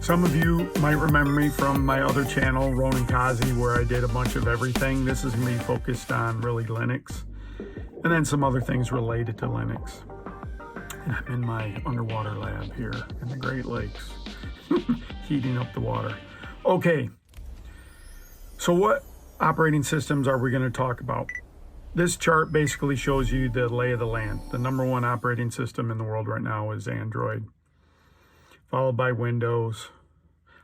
Some of you might remember me from my other channel, Ronan Kazi, where I did a bunch of everything. This is going to be focused on really Linux, and then some other things related to Linux. And I'm in my underwater lab here in the Great Lakes, heating up the water. Okay, so what operating systems are we going to talk about? This chart basically shows you the lay of the land. The number one operating system in the world right now is Android, followed by Windows,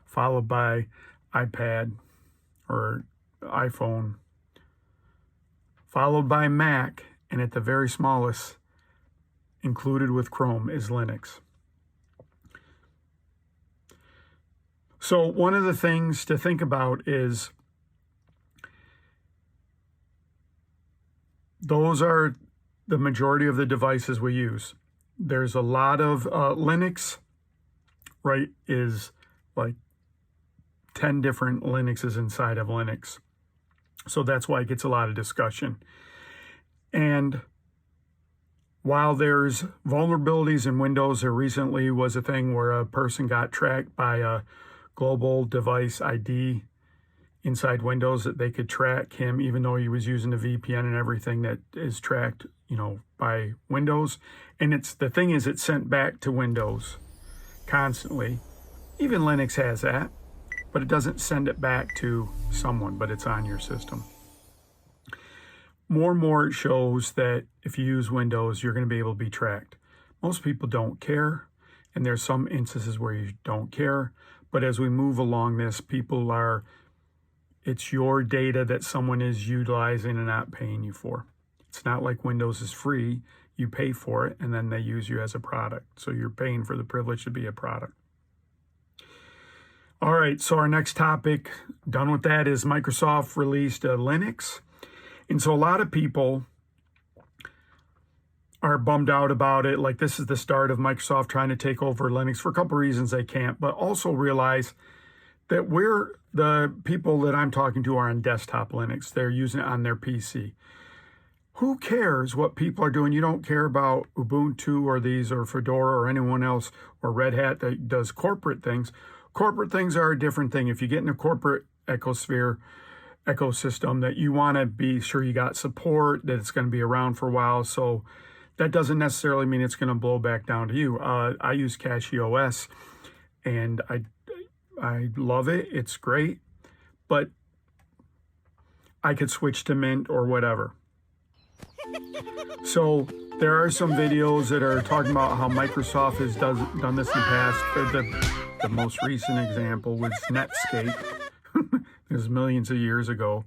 followed by iPad or iPhone, followed by Mac, and at the very smallest, included with Chrome, is Linux. So one of the things to think about is those are the majority of the devices we use. There's a lot of Linux, right, is like 10 different Linuxes inside of Linux. So that's why it gets a lot of discussion. And while there's vulnerabilities in Windows, there recently was a thing where a person got tracked by a global device ID inside Windows, that they could track him even though he was using a VPN and everything that is tracked, by Windows. And the thing is, it's sent back to Windows constantly. Even Linux has that, but it doesn't send it back to someone, but it's on your system. More and more it shows that if you use Windows, you're going to be able to be tracked. Most people don't care, and there's some instances where you don't care. But as we move along this, it's your data that someone is utilizing and not paying you for. It's not like Windows is free. You pay for it, and then they use you as a product. So you're paying for the privilege to be a product. All right, so our next topic, done with that, is Microsoft released Linux. And so a lot of people are bummed out about it. Like, this is the start of Microsoft trying to take over Linux. For a couple of reasons they can't, but also realize that the people that I'm talking to are on desktop Linux. They're using it on their PC. Who cares what people are doing? You don't care about Ubuntu or these or Fedora or anyone else or Red Hat that does corporate things. Corporate things are a different thing. If you get in a corporate ecosystem, that you want to be sure you got support, that it's going to be around for a while. So that doesn't necessarily mean it's going to blow back down to you. I use CachyOS, and I love it. It's great, but I could switch to Mint or whatever. So there are some videos that are talking about how Microsoft has done this in the past. The most recent example was Netscape. It was millions of years ago,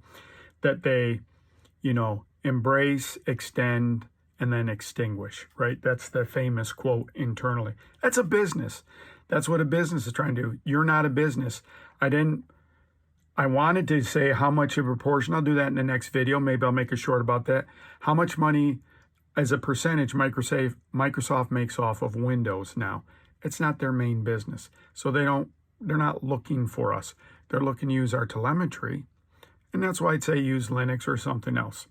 that they, embrace, extend, and then extinguish, right? That's the famous quote internally. That's a business. That's what a business is trying to do. You're not a business. I wanted to say how much of a proportion, I'll do that in the next video. Maybe I'll make a short about that. How much money as a percentage Microsoft makes off of Windows now. It's not their main business. So they're not looking for us. They're looking to use our telemetry. And that's why I'd say use Linux or something else.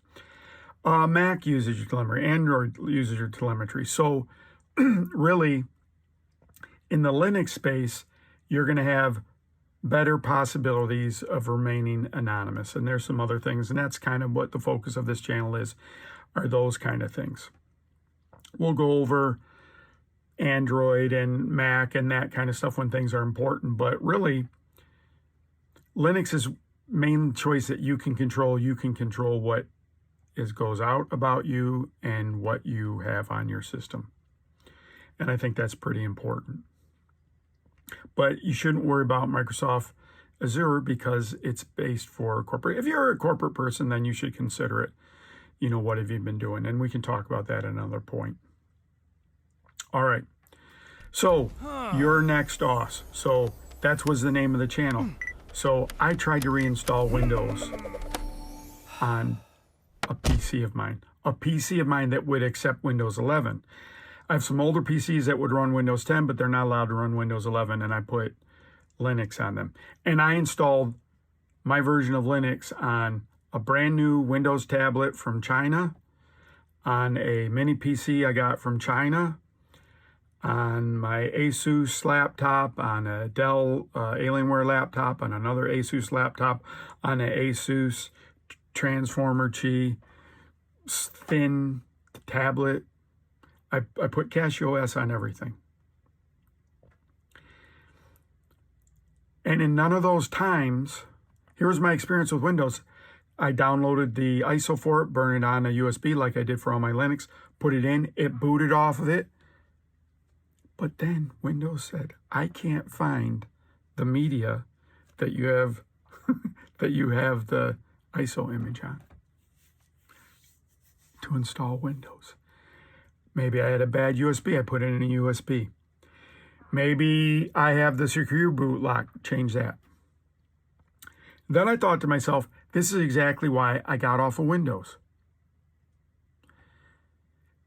Mac uses your telemetry. Android uses your telemetry. So really, in the Linux space, you're going to have better possibilities of remaining anonymous. And there's some other things, and that's kind of what the focus of this channel is, are those kind of things. We'll go over Android and Mac and that kind of stuff when things are important, but really, Linux's main choice that you can control what goes out about you and what you have on your system. And I think that's pretty important. But you shouldn't worry about Microsoft Azure because it's based for corporate. If you're a corporate person, then you should consider it. What have you been doing? And we can talk about that at another point. All right. So your next OS. So that was the name of the channel. So I tried to reinstall Windows on a PC of mine that would accept Windows 11. I have some older PCs that would run Windows 10, but they're not allowed to run Windows 11, and I put Linux on them. And I installed my version of Linux on a brand new Windows tablet from China, on a mini PC I got from China, on my Asus laptop, on a Dell Alienware laptop, on another Asus laptop, on an Asus Transformer Qi thin tablet. I put CachyOS on everything. And in none of those times, here was my experience with Windows. I downloaded the ISO for it, burned it on a USB like I did for all my Linux, put it in, it booted off of it. But then Windows said, I can't find the media that you have that you have the ISO image on to install Windows. Maybe I had a bad USB, I put it in a USB. Maybe I have the secure boot lock, change that. Then I thought to myself, this is exactly why I got off of Windows.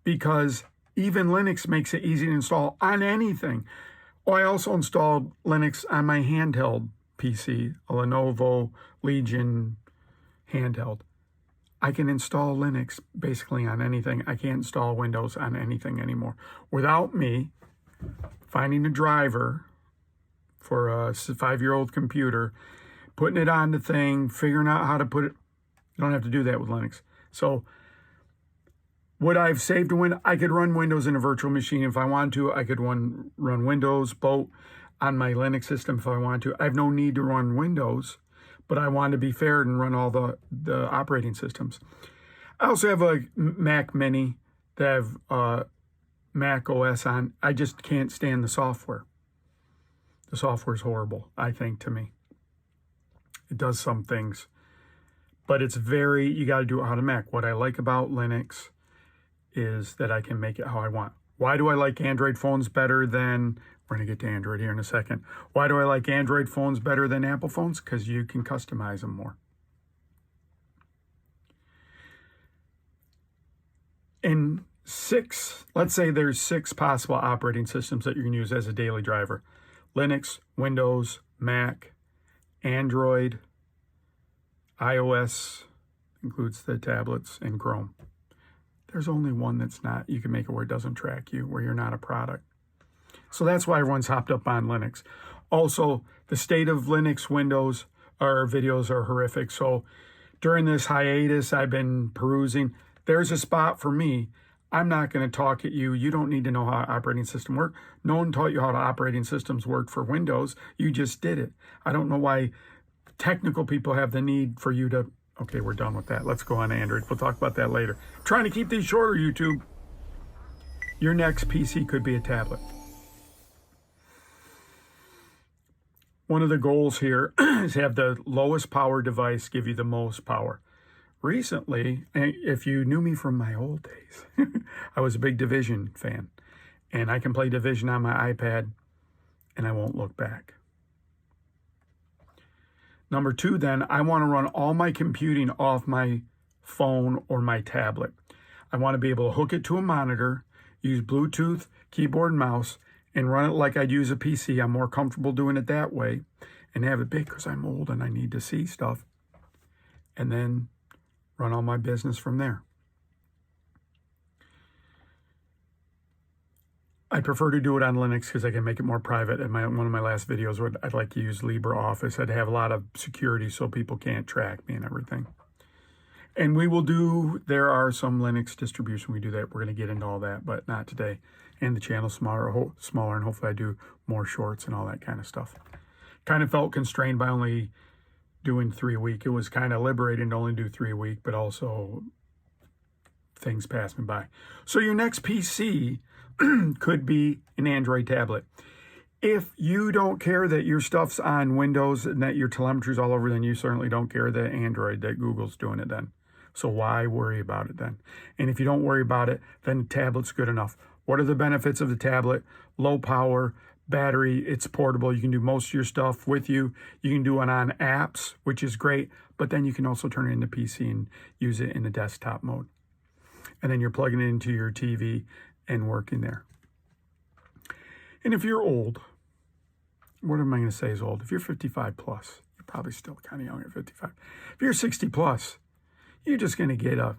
Because even Linux makes it easy to install on anything. Oh, I also installed Linux on my handheld PC, a Lenovo Legion handheld. I can install Linux basically on anything. I can't install Windows on anything anymore. Without me finding a driver for a 5-year-old computer, putting it on the thing, figuring out how to put it. You don't have to do that with Linux. So would I have saved a Windows? I could run Windows in a virtual machine if I wanted to. I could run Windows both on my Linux system if I wanted to. I have no need to run Windows, but I want to be fair and run all the operating systems. I also have a Mac Mini that have macOS on. I just can't stand the software. The software is horrible, I think, to me. It does some things, but it's you got to do it how to Mac. What I like about Linux is that I can make it how I want. Why do I like Android phones better than, we're going to get to Android here in a second. Why do I like Android phones better than Apple phones? Because you can customize them more. In let's say there's 6 possible operating systems that you can use as a daily driver. Linux, Windows, Mac, Android, iOS, includes the tablets, and Chrome. There's only one that's not. You can make it where it doesn't track you, where you're not a product. So that's why everyone's hopped up on Linux. Also, the state of Linux Windows videos are horrific. So during this hiatus, I've been perusing. There's a spot for me. I'm not going to talk at you. You don't need to know how operating system works. No one taught you how operating systems work for Windows. You just did it. I don't know why technical people have the need for you to. Okay, we're done with that. Let's go on Android. We'll talk about that later. I'm trying to keep these shorter, YouTube. Your next PC could be a tablet. One of the goals here is have the lowest power device give you the most power. Recently, if you knew me from my old days, I was a big Division fan. And I can play Division on my iPad, and I won't look back. Number 2, then, I want to run all my computing off my phone or my tablet. I want to be able to hook it to a monitor, use Bluetooth, keyboard and mouse, and run it like I'd use a PC. I'm more comfortable doing it that way and have it big because I'm old and I need to see stuff. And then run all my business from there. I prefer to do it on Linux because I can make it more private. In one of my last videos, I'd like to use LibreOffice. I'd have a lot of security so people can't track me and everything. And there are some Linux distribution. We do that. We're going to get into all that, but not today. And the channel's smaller, and hopefully I do more shorts and all that kind of stuff. Kind of felt constrained by only doing 3 a week. It was kind of liberating to only do 3 a week, but also things passed me by. So your next PC could be an Android tablet. If you don't care that your stuff's on Windows and that your telemetry's all over, then you certainly don't care that Android, that Google's doing it then. So why worry about it then? And if you don't worry about it, then the tablet's good enough. What are the benefits of the tablet? Low power, battery, it's portable. You can do most of your stuff with you. You can do it on apps, which is great, but then you can also turn it into PC and use it in the desktop mode. And then you're plugging it into your TV and working there. And if you're old, what am I going to say is old? If you're 55 plus, you're probably still kind of young at 55. If you're 60 plus, you're just going to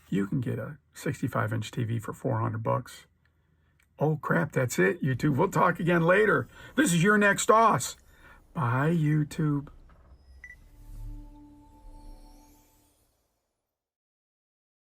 you can get a 65-inch TV for $400. Oh crap, that's it, YouTube. We'll talk again later. This is your next OS. Bye, YouTube.